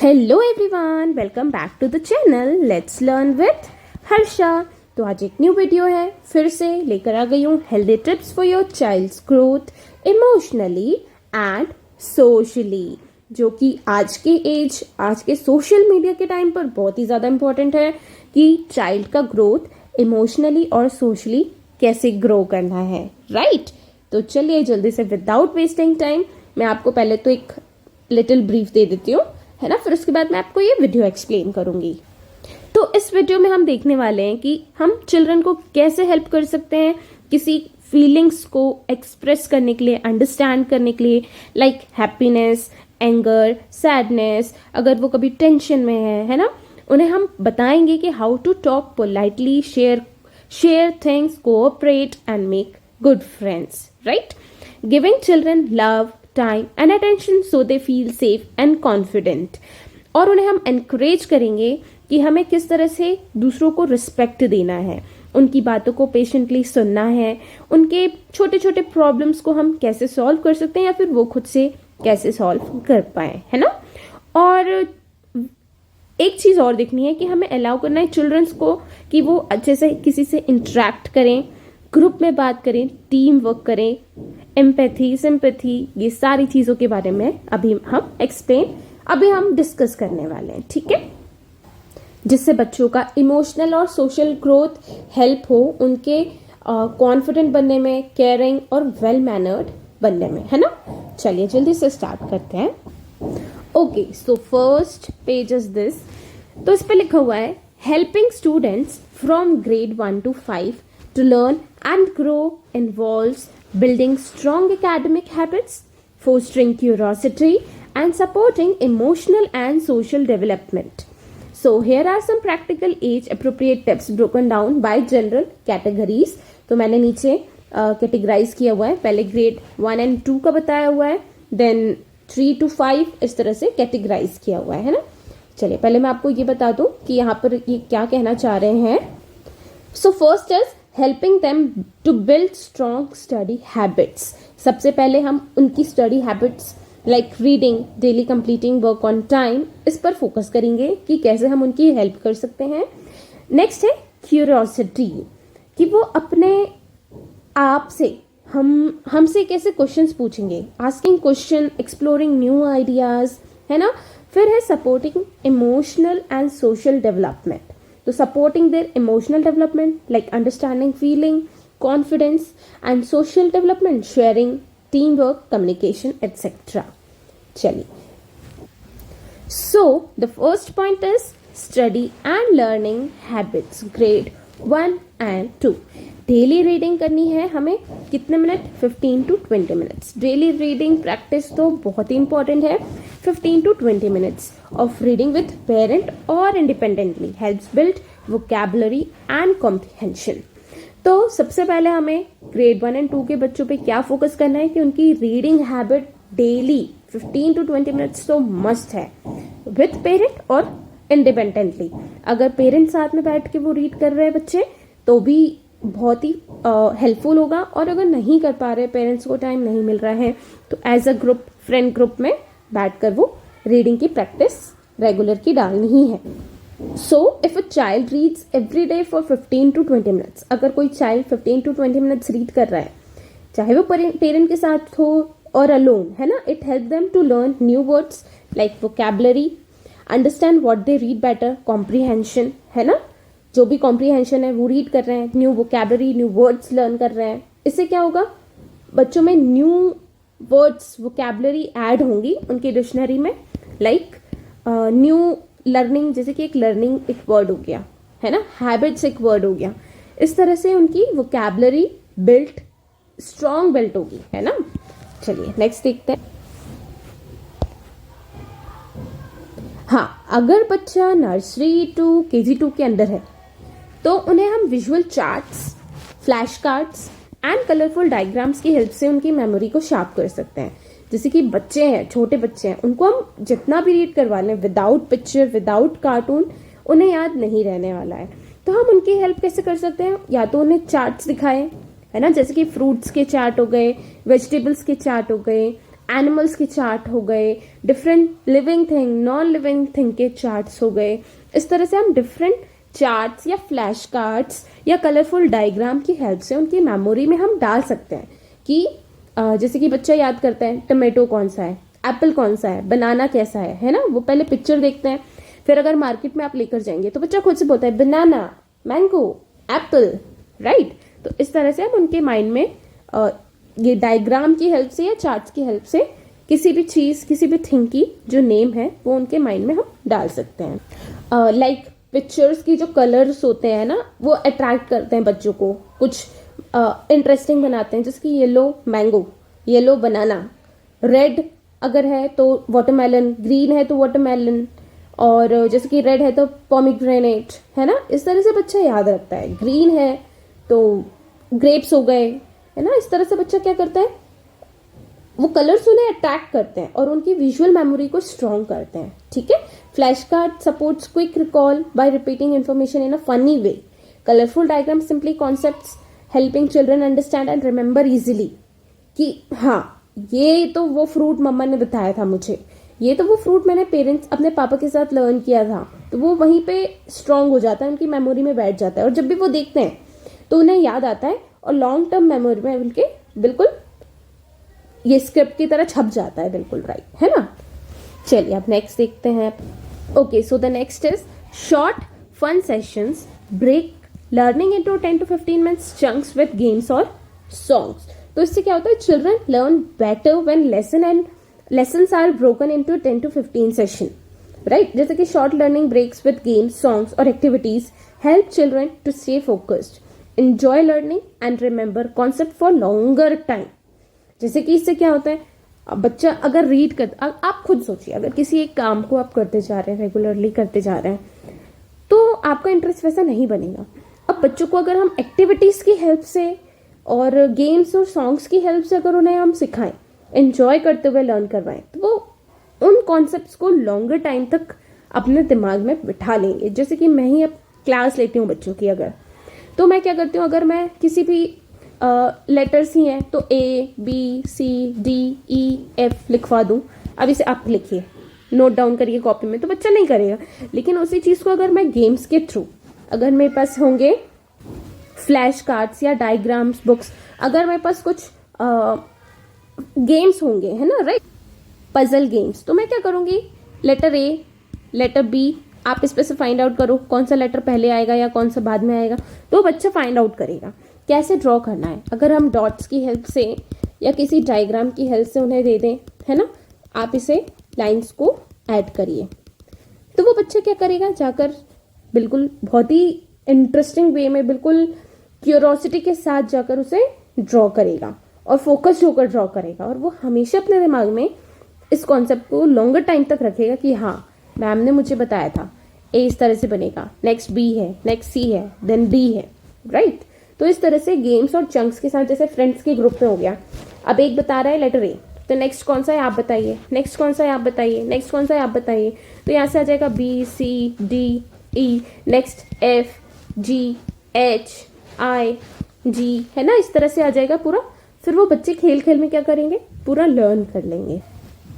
Hello everyone, welcome back to the channel let's learn with Harsha. तो आज एक new video है, फिर से लेकर आ गई हूँ healthy tips for your child's growth emotionally and socially, जो कि आज के सोशल मीडिया के टाइम पर बहुत ही ज़्यादा इम्पोर्टेंट है कि चाइल्ड का ग्रोथ इमोशनली और सोशली कैसे ग्रो करना है, राइट। तो चलिए जल्दी से विदाउट वेस्टिंग टाइम मैं आपको पहले तो एक लिटिल ब्रीफ दे देती हूँ, है ना। फिर उसके बाद मैं आपको ये वीडियो एक्सप्लेन करूंगी। तो इस वीडियो में हम देखने वाले हैं कि हम चिल्ड्रन को कैसे हेल्प कर सकते हैं किसी फीलिंग्स को एक्सप्रेस करने के लिए, अंडरस्टैंड करने के लिए, लाइक हैप्पीनेस, एंगर, सैडनेस। अगर वो कभी टेंशन में है ना, उन्हें हम बताएंगे कि how to talk politely, share things, cooperate and make good friends, right. Giving children love, time and attention so they feel safe and confident. और उन्हें हम एनकरेज करेंगे कि हमें किस तरह से दूसरों को रिस्पेक्ट देना है, उनकी बातों को पेशेंटली सुनना है, उनके छोटे छोटे प्रॉब्लम्स को हम कैसे सॉल्व कर सकते हैं या फिर वो खुद से कैसे सॉल्व कर पाए, है ना। और एक चीज और देखनी है कि हमें अलाउ करना है चिल्ड्रंस को कि वो अच्छे से किसी से इंटरेक्ट करें, ग्रुप में बात करें, टीम वर्क करें, एम्पैथी, सिंपैथी, ये सारी चीजों के बारे में अभी हम डिस्कस करने वाले हैं, ठीक है। जिससे बच्चों का इमोशनल और सोशल ग्रोथ हेल्प हो उनके कॉन्फिडेंट बनने में, केयरिंग और वेल मैनर्ड बनने में, है ना। चलिए जल्दी से स्टार्ट करते हैं। Okay, so first page is this. तो इस पे लिखा हुआ है helping students from grade 1 to 5 to learn and grow involves building strong academic habits, fostering curiosity, and supporting emotional and social development. So here are some practical age-appropriate tips broken down by general categories. तो मैंने नीचे categorise किया हुआ है, पहले grade 1 and 2 का बताया हुआ है, then 3 to 5 इस तरह से कैटेगराइज किया हुआ है ना। चलिए पहले मैं आपको ये बता दूं कि यहाँ पर ये क्या कहना चाह रहे हैं। So first is helping them to build strong study habits. सबसे पहले हम उनकी study habits like reading, daily completing work on time, इस पर फोकस करेंगे कि कैसे हम उनकी हेल्प कर सकते हैं। नेक्स्ट है क्यूरियोसिटी, कि वो अपने आप से हमसे कैसे क्वेश्चंस पूछेंगे, asking question, exploring new ideas, है ना। फिर है supporting emotional and social development, तो supporting their emotional development like understanding feeling, confidence and social development, sharing, teamwork, communication, etc. चलिए, so the first point is study and learning habits grade 1 and 2. Daily reading करनी है हमें कितने minute, 15 to 20 minutes. Daily reading practice तो बहुत ही important है। 15 to 20 minutes of reading with parent और independently helps build vocabulary and comprehension. तो सबसे पहले हमें grade 1 and 2 के बच्चों पे क्या फोकस करना है कि उनकी reading habit daily 15 to 20 minutes तो मस्ट है, विथ पेरेंट और इंडिपेंडेंटली। अगर पेरेंट साथ में बैठ के वो रीड कर रहे हैं बच्चे तो भी बहुत ही हेल्पफुल होगा, और अगर नहीं कर पा रहे, पेरेंट्स को टाइम नहीं मिल रहा है, तो as a group, friend group में बैठकर वो रीडिंग की प्रैक्टिस रेगुलर की डालनी ही है। So if a child reads every day for 15 to 20 minutes, अगर कोई चाइल्ड 15 to 20 मिनट्स रीड कर रहा है, चाहे वो पेरेंट के साथ हो और अलोन, है ना, it help them to learn new words like vocabulary, understand what they read better, comprehension, है ना, जो भी कॉम्प्रिहेंशन है वो रीड कर रहे हैं, new vocabulary, new words learn कर रहे हैं। इससे क्या होगा, बच्चों में न्यू वर्ड्स, वोकैबुलरी ऐड होंगी उनकी डिक्शनरी में, लाइक न्यू लर्निंग, जैसे कि एक लर्निंग एक वर्ड हो गया, है ना, हैबिट्स एक वर्ड हो गया। इस तरह से उनकी वोकैबुलरी बिल्ट, स्ट्रॉन्ग बिल्ट होगी, है ना। चलिए नेक्स्ट देखते हैं। हाँ, अगर बच्चा नर्सरी टू KG2 के अंदर है तो उन्हें हम visual charts, flash cards and colourful diagrams की हेल्प से उनकी मेमोरी को शार्प कर सकते हैं। जैसे कि बच्चे हैं, छोटे बच्चे हैं, उनको हम जितना भी रीड करवा लें विदाउट पिक्चर, विदाउट कार्टून, उन्हें याद नहीं रहने वाला है। तो हम उनकी हेल्प कैसे कर सकते हैं, या तो उन्हें चार्ट्स दिखाएं, है ना, जैसे कि फ्रूट्स के चार्ट हो गए, वेजिटेबल्स के चार्ट हो गए, एनिमल्स के चार्ट हो गए, different living thing, non living thing के चार्ट्स हो गए। इस तरह से हम डिफरेंट चार्ट्स या फ्लैश कार्ड्स या कलरफुल डायग्राम की हेल्प से उनकी मेमोरी में हम डाल सकते हैं कि जैसे कि बच्चा याद करता है टमाटो कौन सा है, एप्पल कौन सा है, बनाना कैसा है ना। वो पहले पिक्चर देखते हैं, फिर अगर मार्केट में आप लेकर जाएंगे तो बच्चा खुद से बोलता है बनाना, मैंगो, एप्पल, राइट। तो इस तरह से हम उनके माइंड में ये डायग्राम की हेल्प से या चार्ट्स की हेल्प से किसी भी चीज, किसी भी थिंग की जो नेम है वो उनके माइंड में हम डाल सकते हैं। लाइक पिक्चर्स की जो कलर्स होते हैं ना, वो अट्रैक्ट करते हैं बच्चों को, कुछ इंटरेस्टिंग बनाते हैं, जैसे कि येलो मैंगो, येलो बनाना, रेड अगर है तो वाटरमेलन, ग्रीन है तो वाटरमेलन, और जैसे कि रेड है तो पोमीग्रेनेट, है ना। इस तरह से बच्चा याद रखता है। ग्रीन है तो ग्रेप्स हो गए, है ना। इस तरह से बच्चा क्या करता है, वो कलर्स उन्हें अट्रैक्ट करते हैं और उनकी विजुअल मेमोरी को स्ट्रॉन्ग करते हैं। ठीक है। Flash card supports quick recall bye repeating information in a funny way. Colourful diagram simply concepts helping children understand and remember easily कि हाँ, ये तो वो फ्रूट मम्मा ने बताया था मुझे, ये तो वो फ्रूट मैंने पेरेंट्स अपने पापा के साथ लर्न किया था। तो वो वहीं पे स्ट्रांग हो जाता है, उनकी मेमोरी में बैठ जाता है, और जब भी वो देखते हैं तो उन्हें याद आता है और लॉन्ग टर्म मेमोरी में उनके बिल्कुल ये स्क्रिप्ट की तरह छप जाता है, बिल्कुल राइट, है ना। चलिए अब नेक्स्ट देखते हैं। Okay, so the next is short fun sessions break learning into 10 to 15 minutes chunks with games और सॉन्ग्स। तो इससे क्या होता है, children learn better when lessons are broken into 10 to 15 session, right. जैसे कि short learning breaks with games, songs और activities help children to stay focused, enjoy learning and remember concept for longer time। जैसे कि इससे क्या होता है, अब बच्चा अगर रीड कर, आप खुद सोचिए, अगर किसी एक काम को आप करते जा रहे हैं, रेगुलरली करते जा रहे हैं, तो आपका इंटरेस्ट वैसा नहीं बनेगा। अब बच्चों को अगर हम एक्टिविटीज की हेल्प से और गेम्स और सॉन्ग्स की हेल्प से अगर उन्हें हम सिखाएं, एंजॉय करते हुए लर्न करवाएं, तो वो उन कॉन्सेप्ट्स को लॉन्गर टाइम तक अपने दिमाग में बिठा लेंगे। जैसे कि मैं ही अब क्लास लेती हूँ बच्चों की, अगर तो मैं क्या करती हूँ, अगर मैं किसी भी लेटर्स ही हैं तो ABCDEF लिखवा दूँ। अब इसे आप लिखिए, नोट डाउन करिए कॉपी में, तो बच्चा नहीं करेगा। लेकिन उसी चीज को अगर मैं गेम्स के थ्रू, अगर मेरे पास होंगे फ्लैश कार्ड्स या डायग्राम्स बुक्स, अगर मेरे पास कुछ गेम्स होंगे, है ना, राइट, पजल गेम्स, तो मैं क्या करूंगी, लेटर A, लेटर B, आप इस पे से फाइंड आउट करो कौन सा लेटर पहले आएगा या कौन सा बाद में आएगा, तो बच्चा फाइंड आउट करेगा कैसे ड्रॉ करना है। अगर हम डॉट्स की हेल्प से या किसी डायग्राम की हेल्प से उन्हें दे दें, है ना, आप इसे लाइंस को ऐड करिए, तो वो बच्चा क्या करेगा, जाकर बिल्कुल बहुत ही इंटरेस्टिंग वे में, बिल्कुल क्यूरोसिटी के साथ जाकर उसे ड्रॉ करेगा और फोकस होकर ड्रॉ करेगा, और वो हमेशा अपने दिमाग में इस कॉन्सेप्ट को लॉन्गर टाइम तक रखेगा कि हाँ, मैम ने मुझे बताया था A इस तरह से बनेगा, नेक्स्ट B है, नेक्स्ट C है, देन D है, राइट। तो इस तरह से गेम्स और चंक्स के साथ, जैसे फ्रेंड्स के ग्रुप में हो गया, अब एक बता रहा है लेटर A, तो नेक्स्ट कौन सा है आप बताइए, नेक्स्ट कौन सा है आप बताइए, नेक्स्ट कौन सा है आप बताइए, तो यहाँ से आ जाएगा B C D E, next F G H I G, है ना। इस तरह से आ जाएगा पूरा। फिर वो बच्चे खेल खेल में क्या करेंगे, पूरा लर्न कर लेंगे,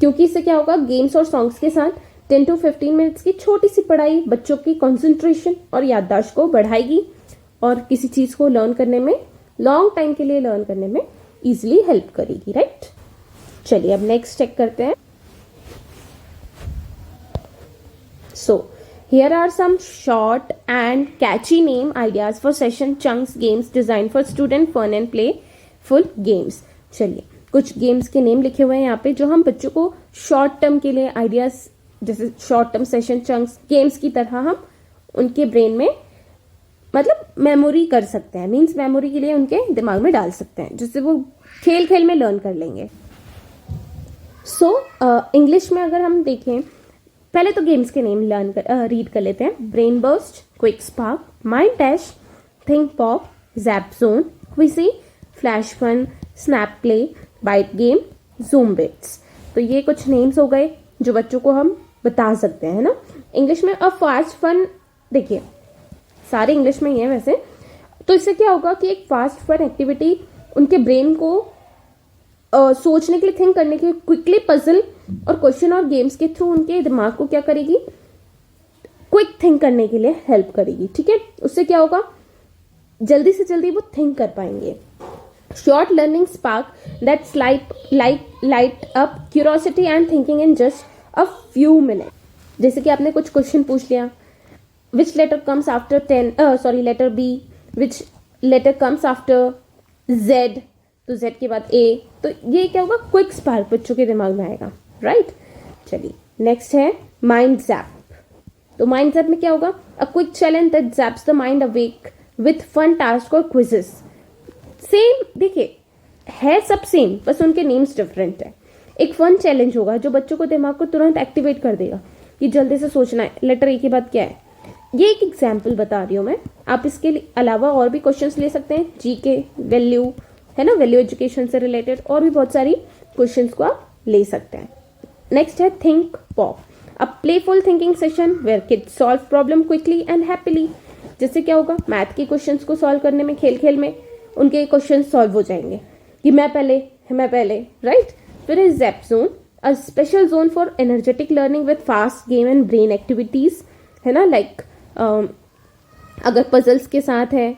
क्योंकि इससे क्या होगा, गेम्स और सॉन्ग्स के साथ 10 to 15 मिनट्स की छोटी सी पढ़ाई बच्चों की कंसंट्रेशन और याददाश्त को बढ़ाएगी और किसी चीज को लर्न करने में, लॉन्ग टाइम के लिए लर्न करने में इजिली हेल्प करेगी, राइट। चलिए अब नेक्स्ट चेक करते हैं। So here are some short and catchy name ideas for session chunks games design for student fun and playful games. चलिए कुछ गेम्स के नेम लिखे हुए हैं यहाँ पे, जो हम बच्चों को शॉर्ट टर्म के लिए आइडियाज, जैसे short term session chunks games की तरह हम उनके ब्रेन में मतलब मेमोरी कर सकते हैं, मींस मेमोरी के लिए उनके दिमाग में डाल सकते हैं, जिससे वो खेल खेल में लर्न कर लेंगे। सो इंग्लिश में अगर हम देखें, पहले तो गेम्स के नेम रीड कर लेते हैं। Brain burst, quick spark, mind dash, think pop, zap zone, quizzy, flash fun, snap play, bite game, zoom bits. तो ये कुछ नेम्स हो गए जो बच्चों को हम बता सकते हैं ना इंग्लिश में। अब फास्ट फन देखिए, सारे इंग्लिश में ही है वैसे, तो इससे क्या होगा कि एक फास्ट फन एक्टिविटी उनके ब्रेन को सोचने के लिए, थिंक करने के लिए क्विकली पजल और क्वेश्चन और गेम्स के थ्रू उनके दिमाग को क्या करेगी, क्विक थिंक करने के लिए हेल्प करेगी। ठीक है, उससे क्या होगा, जल्दी से जल्दी वो थिंक कर पाएंगे। Short learning spark that's light up curiosity and thinking in just a few minute. जैसे कि आपने कुछ क्वेश्चन पूछ लिया, which letter comes after letter B, which letter comes after Z, तो जेड के बाद ए, तो ये क्या होगा, क्विक स्पार्क बच्चों के दिमाग में आएगा। राइट, चलिए नेक्स्ट है माइंड जैप। तो माइंड जैप में क्या होगा, a quick challenge that zaps the mind awake with fun task और क्विजेस। सेम, देखिए है सब सेम, बस उनके नेम्स डिफरेंट है। एक फन चैलेंज होगा जो बच्चों को दिमाग को तुरंत एक्टिवेट कर देगा कि जल्दी से सोचना है लेटर ए के बाद क्या है। ये एक एग्जाम्पल बता रही हूँ मैं, आप इसके अलावा और भी क्वेश्चंस ले सकते हैं, जीके, वैल्यू है ना, वैल्यू एजुकेशन से रिलेटेड और भी बहुत सारी क्वेश्चंस को आप ले सकते हैं। नेक्स्ट है think pop, a playful thinking session where kids solve problem quickly and happily. जिससे क्या होगा, मैथ के क्वेश्चंस को सॉल्व करने में, खेल खेल में उनके क्वेश्चन सॉल्व हो जाएंगे कि मैं पहले, राइट। फिर is JAP zone, a special zone for energetic learning with fast game and brain activities, है ना, लाइक अगर पजल्स के साथ है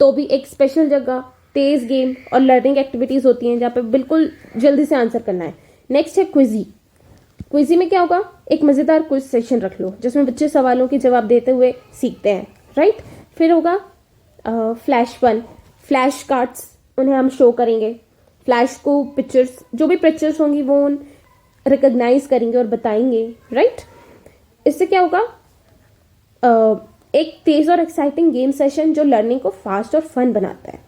तो भी एक स्पेशल जगह, तेज गेम और लर्निंग एक्टिविटीज होती हैं जहाँ पे बिल्कुल जल्दी से आंसर करना है। नेक्स्ट है क्विजी। क्विजी में क्या होगा, एक मजेदार क्विज सेशन रख लो जिसमें बच्चे सवालों के जवाब देते हुए सीखते हैं। राइट, फिर होगा फ्लैश वन, फ्लैश कार्ड्स उन्हें हम शो करेंगे, फ्लैश को पिक्चर्स, जो भी पिक्चर्स होंगी वो उन रिकॉग्नाइज करेंगे और बताएंगे। राइट, इससे क्या होगा, एक तेज और एक्साइटिंग गेम सेशन जो लर्निंग को फास्ट और फन बनाता है।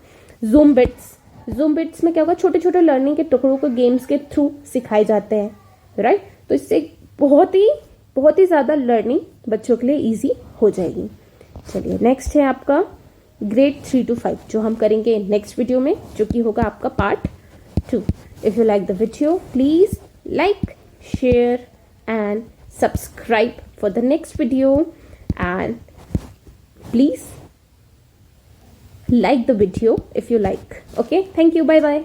जूम बिट्स में क्या होगा, छोटे छोटे लर्निंग के टुकड़ों को गेम्स के थ्रू सिखाए जाते हैं। राइट, तो इससे बहुत ही ज्यादा लर्निंग बच्चों के लिए इजी हो जाएगी। चलिए नेक्स्ट है आपका ग्रेड 3 to 5, जो हम करेंगे नेक्स्ट वीडियो में, जो कि होगा आपका part 2। If you like the video please like, share and subscribe for the next video, and please like the video if you like. Okay, thank you, bye bye.